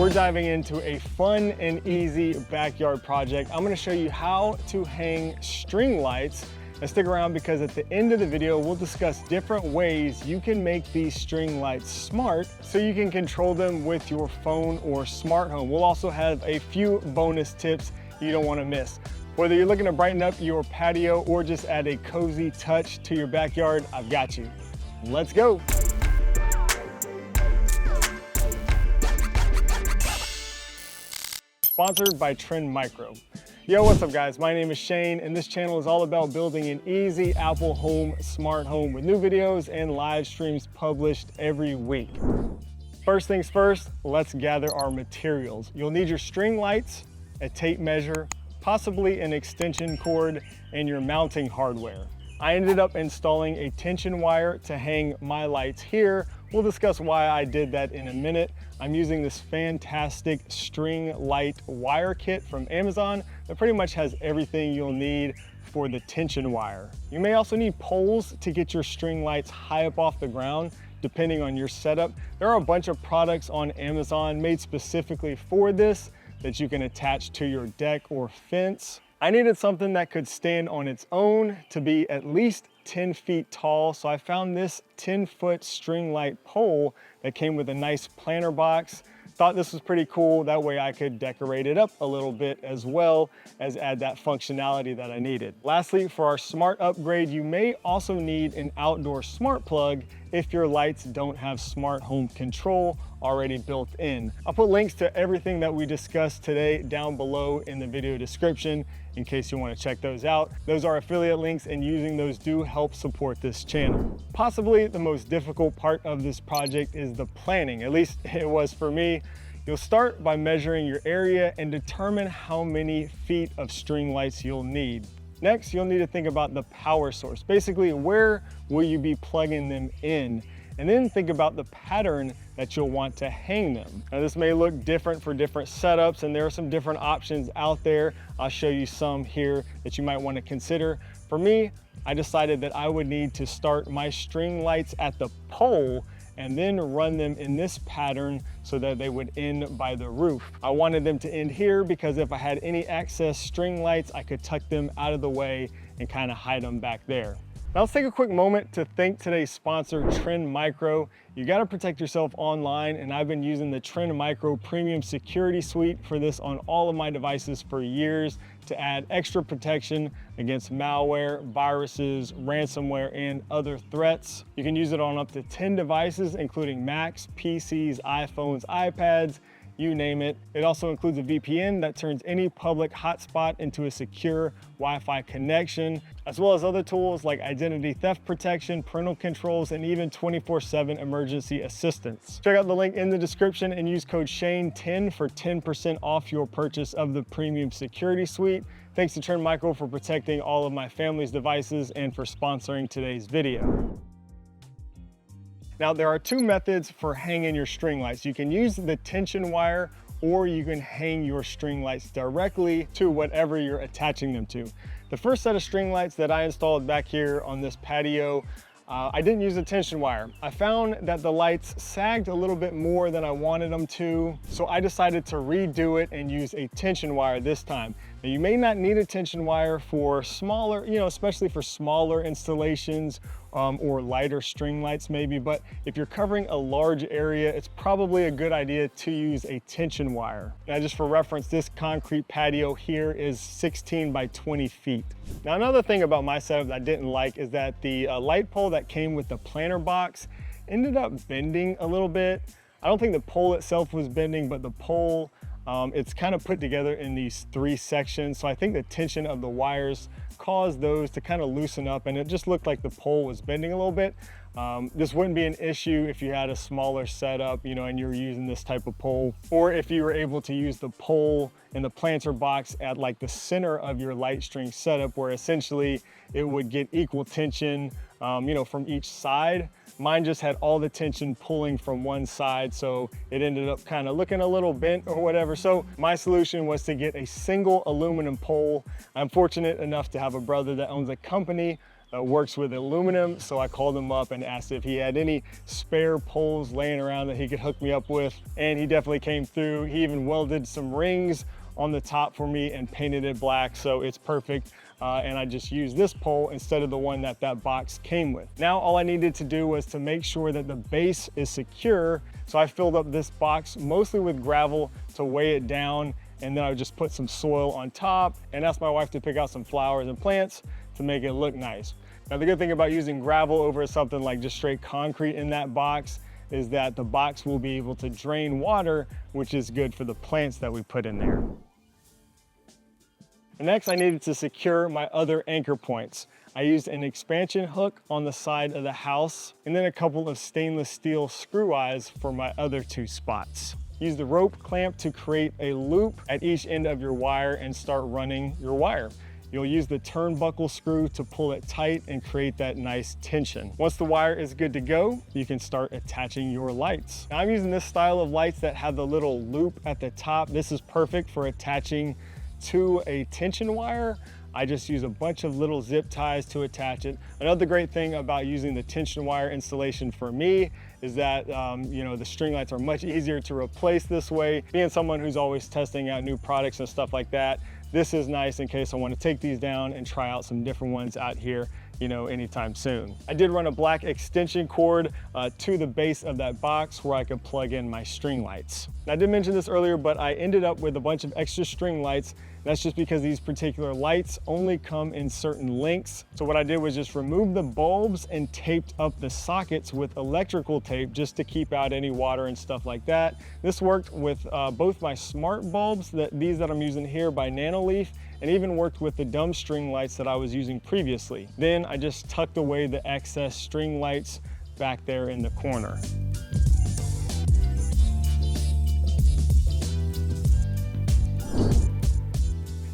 we're diving into a fun and easy backyard project. I'm gonna show you how to hang string lights. And stick around because at the end of the video, we'll discuss different ways you can make these string lights smart so you can control them with your phone or smart home. We'll also have a few bonus tips you don't wanna miss. Whether you're looking to brighten up your patio or just add a cozy touch to your backyard, I've got you. Let's go. Sponsored by trendmicro. Yo, what's up guys? My name is Shane and this channel is all about building an easy Apple home, smart home with new videos and live streams published every week. First things first, let's gather our materials. You'll need your string lights, a tape measure, possibly an extension cord, and your mounting hardware. I ended up installing a tension wire to hang my lights here. We'll discuss why I did that in a minute. I'm using this fantastic string light wire kit from Amazon that pretty much has everything you'll need for the tension wire. You may also need poles to get your string lights high up off the ground, depending on your setup. There are a bunch of products on Amazon made specifically for this that you can attach to your deck or fence. I needed something that could stand on its own to be at least 10 feet tall. So I found this 10-foot string light pole that came with a nice planter box. Thought this was pretty cool. That way I could decorate it up a little bit as well as add that functionality that I needed. Lastly, for our smart upgrade, you may also need an outdoor smart plug if your lights don't have smart home control already built in. I'll put links to everything that we discussed today down below in the video description in case you want to check those out. Those are affiliate links and using those do help support this channel. Possibly the most difficult part of this project is the planning, at least it was for me. You'll start by measuring your area and determine how many feet of string lights you'll need. Next, you'll need to think about the power source. Basically, where will you be plugging them in? And then think about the pattern that you'll want to hang them. Now this may look different for different setups and there are some different options out there. I'll show you some here that you might want to consider. For me, I decided that I would need to start my string lights at the pole and then run them in this pattern so that they would end by the roof. I wanted them to end here because if I had any excess string lights, I could tuck them out of the way and kind of hide them back there. Now let's take a quick moment to thank today's sponsor, trendmicro. You gotta protect yourself online, and I've been using the trendmicro premium security suite for this on all of my devices for years to add extra protection against malware, viruses, ransomware, and other threats. You can use it on up to 10 devices, including Macs, PCs, iPhones, iPads, you name it. It also includes a VPN that turns any public hotspot into a secure Wi-Fi connection, as well as other tools like identity theft protection, parental controls, and even 24/7 emergency assistance. Check out the link in the description and use code SHANE10 for 10% off your purchase of the Premium Security Suite. Thanks to trendmicro for protecting all of my family's devices and for sponsoring today's video. Now, there are two methods for hanging your string lights. You can use the tension wire or you can hang your string lights directly to whatever you're attaching them to. The first set of string lights that I installed back here on this patio, I didn't use a tension wire. I found that the lights sagged a little bit more than I wanted them to, so I decided to redo it and use a tension wire this time. Now, you may not need a tension wire for smaller, especially for smaller installations or lighter string lights maybe, but if you're covering a large area, it's probably a good idea to use a tension wire. Now, just for reference, this concrete patio here is 16 by 20 feet. Now, another thing about my setup that I didn't like is that the light pole that came with the planter box ended up bending a little bit. I don't think the pole itself was bending, but the pole, it's kind of put together in these three sections. So I think the tension of the wires caused those to kind of loosen up and it just looked like the pole was bending a little bit. This wouldn't be an issue if you had a smaller setup, and you're using this type of pole, or if you were able to use the pole and the planter box at like the center of your light string setup where essentially it would get equal tension, from each side. Mine just had all the tension pulling from one side, so it ended up kind of looking a little bent or whatever. So my solution was to get a single aluminum pole. I'm fortunate enough to have a brother that owns a company works with aluminum. So I called him up and asked if he had any spare poles laying around that he could hook me up with. And he definitely came through. He even welded some rings on the top for me and painted it black, so it's perfect. And I just used this pole instead of the one that box came with. Now all I needed to do was to make sure that the base is secure. So I filled up this box mostly with gravel to weigh it down, and then I would just put some soil on top and ask my wife to pick out some flowers and plants to make it look nice. Now the good thing about using gravel over something like just straight concrete in that box is that the box will be able to drain water, which is good for the plants that we put in there. And next I needed to secure my other anchor points. I used an expansion hook on the side of the house and then a couple of stainless steel screw eyes for my other 2 spots. Use the rope clamp to create a loop at each end of your wire and start running your wire. You'll use the turnbuckle screw to pull it tight and create that nice tension. Once the wire is good to go, you can start attaching your lights. Now I'm using this style of lights that have the little loop at the top. This is perfect for attaching to a tension wire. I just use a bunch of little zip ties to attach it. Another great thing about using the tension wire installation for me is that you know, the string lights are much easier to replace this way. Being someone who's always testing out new products and stuff like that, this is nice in case I want to take these down and try out some different ones out here, you know, anytime soon. I did run a black extension cord to the base of that box where I could plug in my string lights. Now, I did mention this earlier, but I ended up with a bunch of extra string lights. That's just because these particular lights only come in certain lengths. So what I did was just remove the bulbs and taped up the sockets with electrical tape just to keep out any water and stuff like that. This worked with both my smart bulbs, these that I'm using here by Nanoleaf, and even worked with the dumb string lights that I was using previously. Then I just tucked away the excess string lights back there in the corner.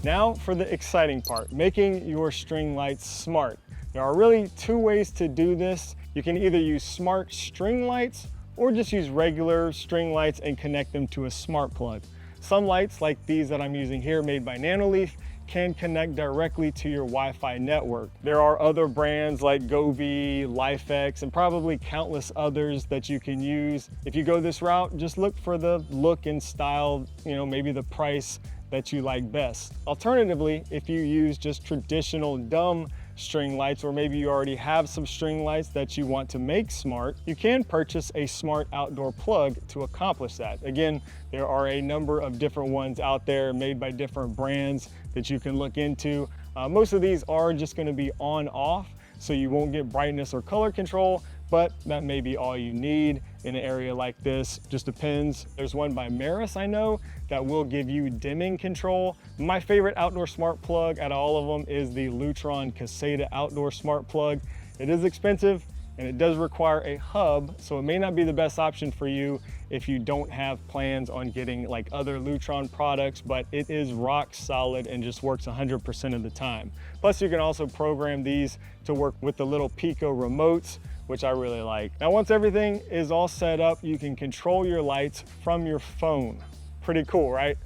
Now for the exciting part, making your string lights smart. There are really 2 ways to do this. You can either use smart string lights or just use regular string lights and connect them to a smart plug. Some lights, like these that I'm using here made by Nanoleaf, can connect directly to your Wi-Fi network. There are other brands like Govee, LifeX, and probably countless others that you can use. If you go this route, just look for the look and style, you know, maybe the price that you like best. Alternatively, if you use just traditional dumb string lights, or maybe you already have some string lights that you want to make smart, you can purchase a smart outdoor plug to accomplish that. Again, there are a number of different ones out there made by different brands that you can look into. Most of these are just going to be on off, so you won't get brightness or color control, but that may be all you need in an area like this. Just depends. There's one by Maris I know that will give you dimming control. My favorite outdoor smart plug out of all of them is the Lutron Caseta outdoor smart plug. It is expensive and it does require a hub, so it may not be the best option for you if you don't have plans on getting like other Lutron products, but it is rock solid and just works 100% of the time. Plus you can also program these to work with the little Pico remotes, which I really like. Now, once everything is all set up, you can control your lights from your phone. Pretty cool, right?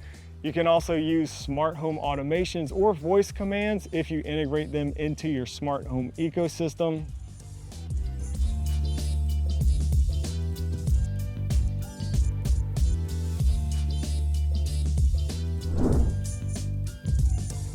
You can also use smart home automations or voice commands if you integrate them into your smart home ecosystem.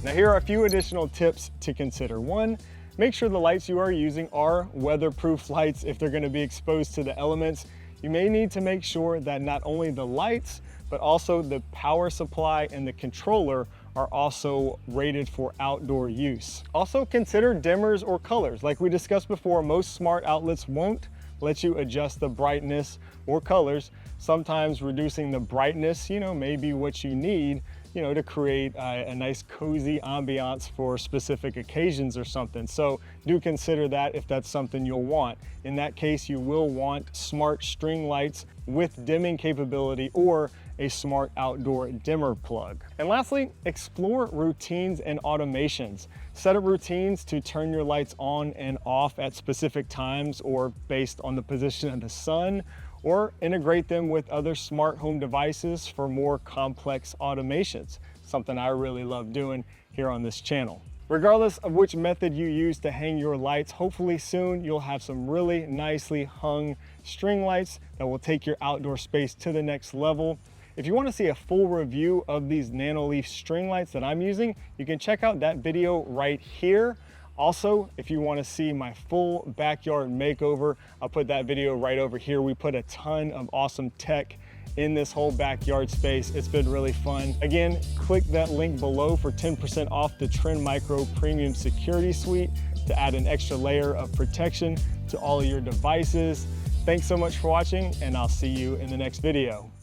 Now, here are a few additional tips to consider. 1, make sure the lights you are using are weatherproof lights if they're going to be exposed to the elements. You may need to make sure that not only the lights, but also the power supply and the controller are also rated for outdoor use. Also consider dimmers or colors. Like we discussed before, most smart outlets won't let you adjust the brightness or colors. Sometimes reducing the brightness, you know, may be what you need, you know, to create a nice cozy ambiance for specific occasions or something. So do consider that if that's something you'll want. In that case, you will want smart string lights with dimming capability or a smart outdoor dimmer plug. And lastly, explore routines and automations. Set up routines to turn your lights on and off at specific times or based on the position of the sun, or integrate them with other smart home devices for more complex automations, something I really love doing here on this channel. Regardless of which method you use to hang your lights, hopefully soon you'll have some really nicely hung string lights that will take your outdoor space to the next level. If you want to see a full review of these Nanoleaf string lights that I'm using, you can check out that video right here. Also, if you want to see my full backyard makeover, I'll put that video right over here. We put a ton of awesome tech in this whole backyard space. It's been really fun. Again, click that link below for 10% off the trendmicro premium security suite to add an extra layer of protection to all of your devices. Thanks so much for watching, and I'll see you in the next video.